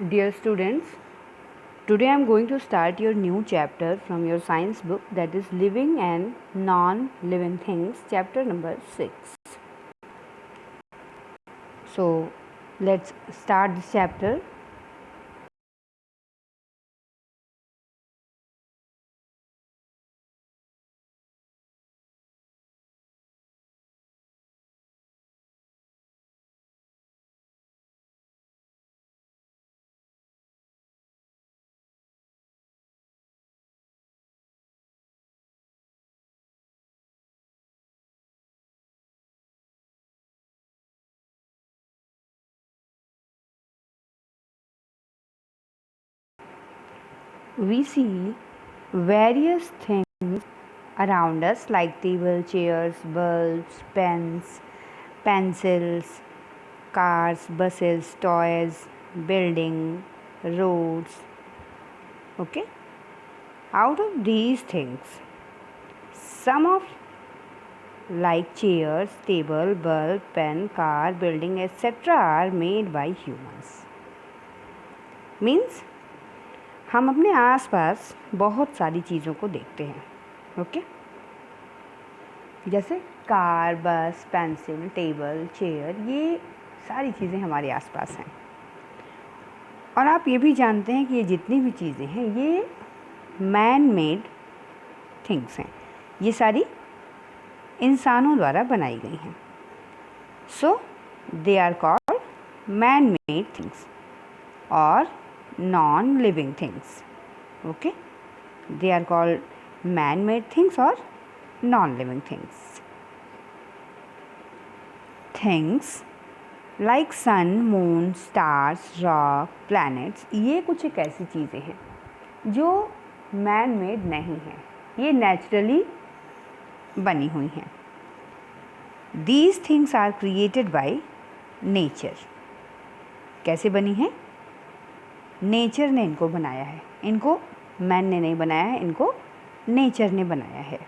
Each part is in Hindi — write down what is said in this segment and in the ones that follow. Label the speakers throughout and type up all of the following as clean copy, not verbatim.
Speaker 1: Dear students, today I am going to start your new chapter from your science book, that is Living and Non-Living Things, chapter number 6. So let's start this chapter. We see various things around us like table, chairs, bulbs, pens, pencils, cars, buses, toys, building, roads. Okay? Out of these things, some of like chairs, table, bulb, pen, car, building, etc. are made by humans. Means हम अपने आसपास बहुत सारी चीज़ों को देखते हैं. ओके जैसे कार, बस, पेंसिल, टेबल, चेयर, ये सारी चीज़ें हमारे आसपास हैं. और आप ये भी जानते हैं कि ये जितनी भी चीज़ें हैं ये मैन मेड थिंग्स हैं. ये सारी इंसानों द्वारा बनाई गई हैं. So they are called man made things और non living things. Okay they are called man made things और non living things. Things like sun, moon, stars, rock, planets, ये कुछ एक ऐसी चीज़ें हैं जो मैन मेड नहीं हैं, ये नेचुरली बनी हुई हैं. These things are created by nature. कैसे बनी हैं? नेचर ने इनको बनाया है. इनको मैन ने नहीं बनाया है, इनको नेचर ने बनाया है.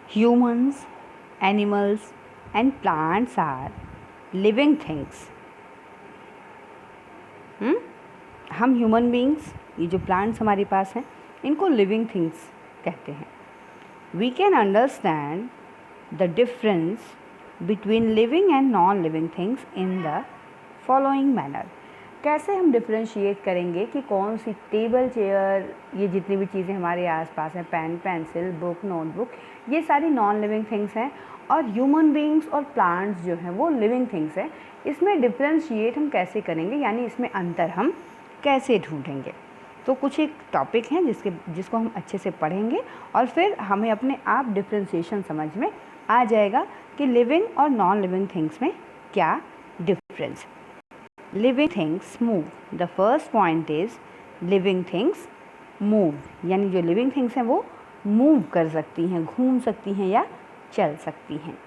Speaker 1: Humans, animals and plants are living things. हम ह्यूमन बींग्स, ये जो प्लांट्स हमारे पास हैं, इनको लिविंग थिंग्स कहते हैं. We can understand the difference between living and non-living things in the following manner. कैसे हम डिफ्रेंशिएट करेंगे कि कौन सी टेबल, चेयर, ये जितनी भी चीज़ें हमारे आसपास हैं, पेन, पेंसिल, बुक, नोटबुक, ये सारी नॉन लिविंग थिंग्स हैं और ह्यूमन बींग्स और प्लांट्स जो हैं वो लिविंग थिंग्स हैं. इसमें डिफ्रेंशिएट हम कैसे करेंगे, यानी इसमें अंतर हम कैसे ढूंढेंगे. तो कुछ एक टॉपिक हैं जिसको हम अच्छे से पढ़ेंगे और फिर हमें अपने आप डिफ्रेंशिएशन समझ में आ जाएगा कि लिविंग और नॉन लिविंग थिंग्स में क्या difference. Living things move. The first point is living things move, यानी जो लिविंग थिंग्स हैं वो मूव कर सकती हैं, घूम सकती हैं या चल सकती हैं.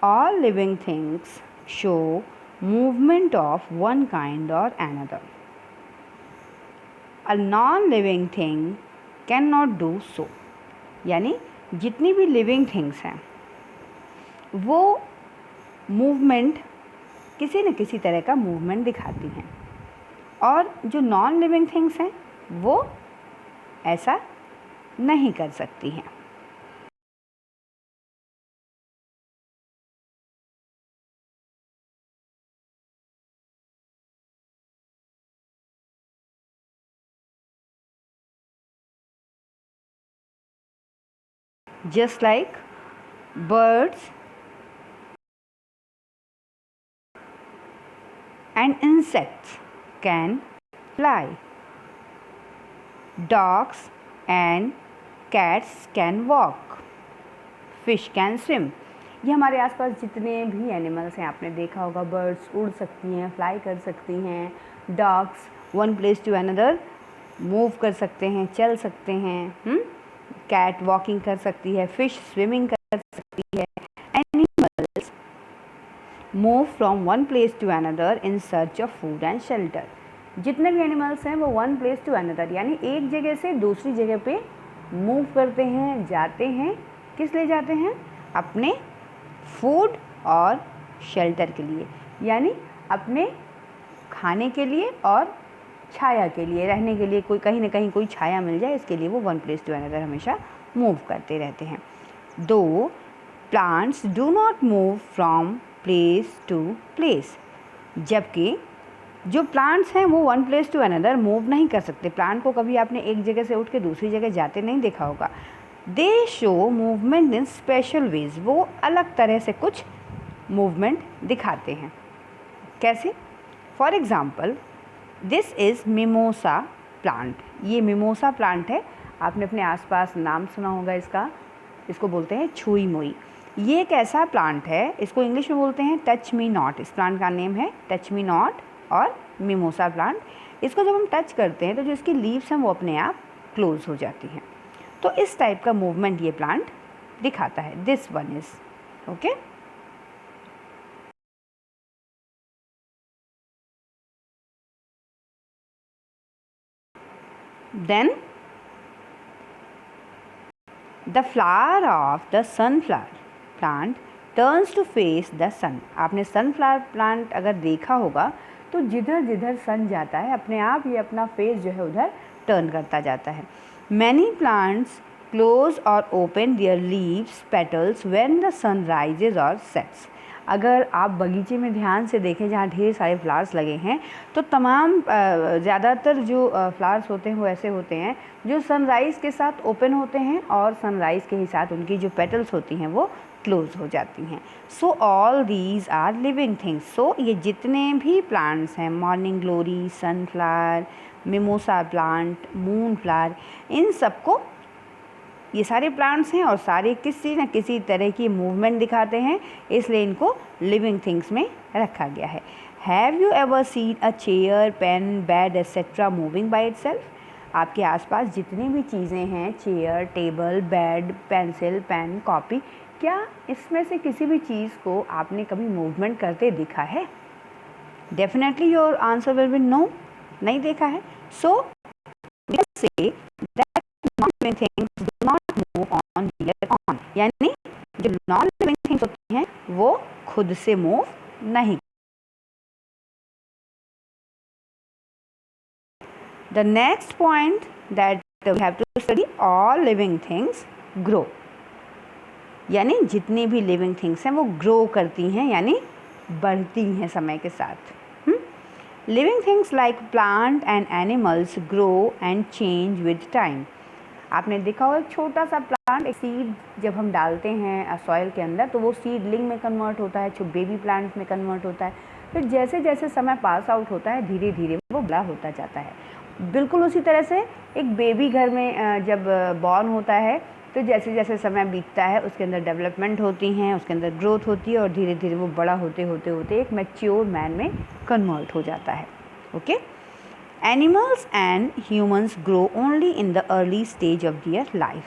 Speaker 1: All living things show movement of one kind और another. A non-living thing cannot do so. यानी जितनी भी लिविंग थिंग्स हैं वो मूवमेंट, किसी न किसी तरह का मूवमेंट दिखाती हैं और जो नॉन लिविंग थिंग्स हैं वो ऐसा नहीं कर सकती हैं. Just like birds and insects can fly, dogs and cats can walk, fish can swim. ये हमारे आसपास जितने भी एनिमल्स हैं आपने देखा होगा, बर्ड्स उड़ सकती हैं, फ्लाई कर सकती हैं, dogs one place to another move कर सकते हैं, चल सकते हैं, कैट वॉकिंग कर सकती है, फिश स्विमिंग कर सकती है. Animals move from one place to another in search of food and shelter. जितने भी एनिमल्स हैं वो वन प्लेस टू अनदर यानी एक जगह से दूसरी जगह पे मूव करते हैं, जाते हैं. किस लिए जाते हैं? अपने फूड और शेल्टर के लिए, यानी अपने खाने के लिए और छाया के लिए, रहने के लिए, कोई कहीं ना कहीं कोई छाया मिल जाए, इसके लिए वो वन प्लेस टू अनदर हमेशा मूव करते रहते हैं. दो plants do not move from place to place. जबकि जो प्लांट्स हैं वो one place to another move नहीं कर सकते. प्लांट को कभी आपने एक जगह से उठ के दूसरी जगह जाते नहीं देखा होगा. They show movement in special ways. वो अलग तरह से कुछ मूवमेंट दिखाते हैं. कैसे? For example, this is mimosa plant. ये मिमोसा प्लांट है, आपने अपने आसपास नाम सुना होगा इसका. इसको बोलते हैं छुई मुई. ये एक ऐसा प्लांट है, इसको इंग्लिश में बोलते हैं टच मी नॉट. इस प्लांट का नेम है टच मी नॉट और मिमोसा प्लांट. इसको जब हम टच करते हैं तो जो इसकी लीव्स हैं वो अपने आप क्लोज हो जाती हैं. तो इस टाइप का मूवमेंट ये प्लांट दिखाता है. This one is okay. Then the flower of the sunflower plant turns to face the sun. आपने sunflower plant अगर देखा होगा तो जिधर जिधर सन जाता है अपने आप ये अपना फेस जो है उधर टर्न करता जाता है. Many plants close or open their leaves petals when the sun rises or sets. अगर आप बगीचे में ध्यान से देखें जहाँ ढेर सारे फ्लावर्स लगे हैं तो तमाम ज़्यादातर जो फ्लावर्स होते हैं वो ऐसे होते हैं जो सनराइज़ के साथ ओपन होते हैं और सनराइज़ के ही साथ उनकी जो पेटल्स होती हैं वो क्लोज हो जाती हैं. So all these are living things. So ये जितने भी प्लांट्स हैं, morning glory, sunflower, mimosa plant, moon flower, इन सबको, ये सारे प्लांट्स हैं और सारे किसी न किसी तरह की मूवमेंट दिखाते हैं, इसलिए इनको लिविंग थिंग्स में रखा गया है. Have you ever seen a chair, pen, bed etcetera moving by itself? आपके आसपास जितनी भी चीज़ें हैं, chair, table, bed, pencil, pen, copy, क्या इसमें से किसी भी चीज़ को आपने कभी मूवमेंट करते देखा है? Definitely your answer will be no. नहीं देखा है. So we say that non living things do not move on their own. यानी जो नॉन लिविंग थिंग्स होती हैं वो खुद से मूव नहीं. The next point that we have to study, all living things grow. यानी जितनी भी लिविंग थिंग्स हैं वो ग्रो करती हैं, यानी बढ़ती हैं समय के साथ। Living things like plant and animals grow and change with time. आपने देखा होगा एक छोटा सा प्लांट, एक सीड जब हम डालते हैं सॉइल के अंदर तो वो सीडलिंग में कन्वर्ट होता है, जो बेबी प्लांट में कन्वर्ट होता है। फिर जैसे जैसे समय पास आउट होता है धीरे धीरे वो बड़ा होता जाता है। बिल्कुल उसी तरह से एक बेबी घर में जब बॉर्न होता है तो जैसे जैसे समय बीतता है उसके अंदर डेवलपमेंट होती हैं, उसके अंदर ग्रोथ होती है और धीरे धीरे वो बड़ा होते होते होते एक मैच्योर मैन में कन्वर्ट हो जाता है। Okay, animals and humans grow only in the early stage of their life.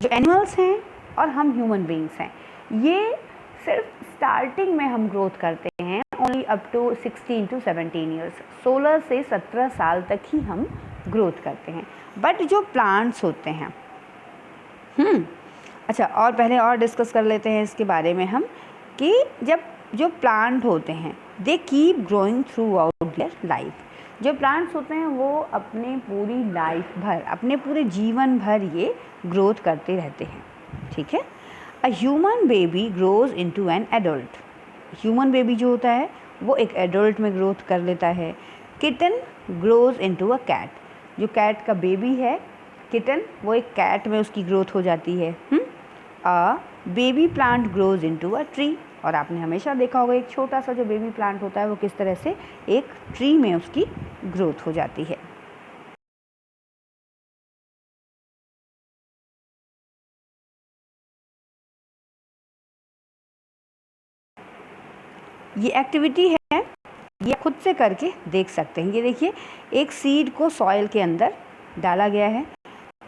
Speaker 1: जो एनिमल्स हैं और हम ह्यूमन बींग्स हैं, ये सिर्फ स्टार्टिंग में हम ग्रोथ करते हैं, only up to 16 to 17 years, 16 से 17 साल तक ही हम ग्रोथ करते हैं। बट जो प्लांट्स होते हैं, अच्छा, और पहले और डिस्कस कर लेते हैं इसके बारे में हम कि जब जो प्लांट होते हैं they keep growing through out their life. जो प्लांट्स होते हैं वो अपने पूरी लाइफ भर, अपने पूरे जीवन भर ये ग्रोथ करते रहते हैं। ठीक है, a human baby grows into an adult. Human baby जो होता है वो एक एडल्ट में ग्रोथ कर लेता है। Kitten grows into a cat. जो कैट का बेबी है किटन, वो एक कैट में उसकी ग्रोथ हो जाती है। A baby plant grows into a tree. और आपने हमेशा देखा होगा एक छोटा सा जो बेबी प्लांट होता है वो किस तरह से एक ट्री में उसकी ग्रोथ हो जाती है। ये एक्टिविटी है, ये खुद से करके देख सकते हैं। ये देखिए, एक सीड को सॉइल के अंदर डाला गया है।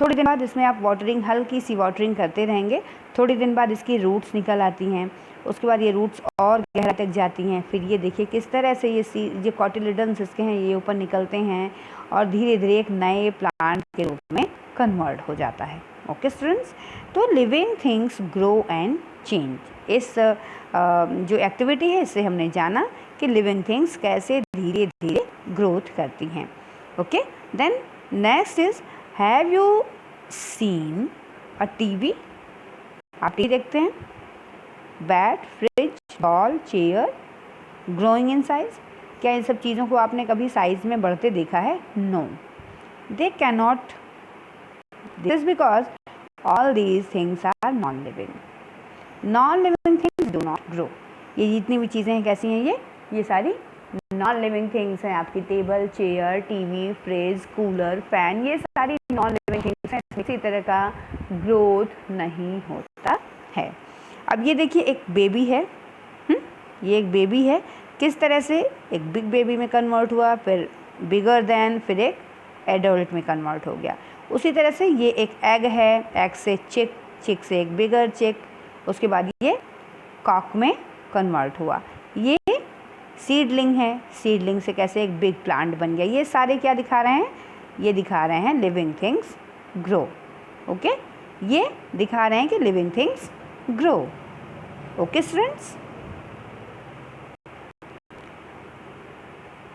Speaker 1: थोड़ी दिन बाद इसमें आप वाटरिंग, हल्की सी वाटरिंग करते रहेंगे। थोड़ी दिन बाद इसकी रूट्स निकल आती हैं, उसके बाद ये रूट्स और गहरा तक जाती हैं। फिर ये देखिए किस तरह से ये कॉटिलिडन्स इसके हैं ये ऊपर निकलते हैं और धीरे धीरे एक नए प्लांट के रूप में कन्वर्ट हो जाता है। ओके स्टूडेंट्स, तो living things grow and change. इस जो एक्टिविटी है इससे हमने जाना कि लिविंग थिंग्स कैसे धीरे धीरे ग्रोथ करती हैं। Okay, then next is, have you seen a TV? आप टीवी देखते हैं? Bat, fridge, ball, chair growing in size. क्या इन सब चीज़ों को आपने कभी साइज में बढ़ते देखा है? No, they can not. This because all these things are non living. Non living things do not grow. ये जितनी भी चीज़ें हैं कैसी हैं? ये सारी नॉन लिविंग थिंग्स हैं। आपकी table, chair, TV, fridge, cooler, fan, ये सारी नॉन लिविंग थिंग्स हैं। किसी तरह का ग्रोथ नहीं होता है। अब ये देखिए एक बेबी है, ये एक बेबी है। किस तरह से एक बिग बेबी में कन्वर्ट हुआ, फिर बिगर देन, फिर एक एडल्ट में कन्वर्ट हो गया। उसी तरह से ये एक एग है, एग से चिक, चिक से एक बिगर चिक, उसके बाद ये कॉक में कन्वर्ट हुआ। ये सीडलिंग है, सीडलिंग से कैसे एक बिग प्लांट बन गया। ये सारे क्या दिखा रहे हैं? ये दिखा रहे हैं लिविंग थिंग्स ग्रो। ओके, ये दिखा रहे हैं कि living things grow. Okay students.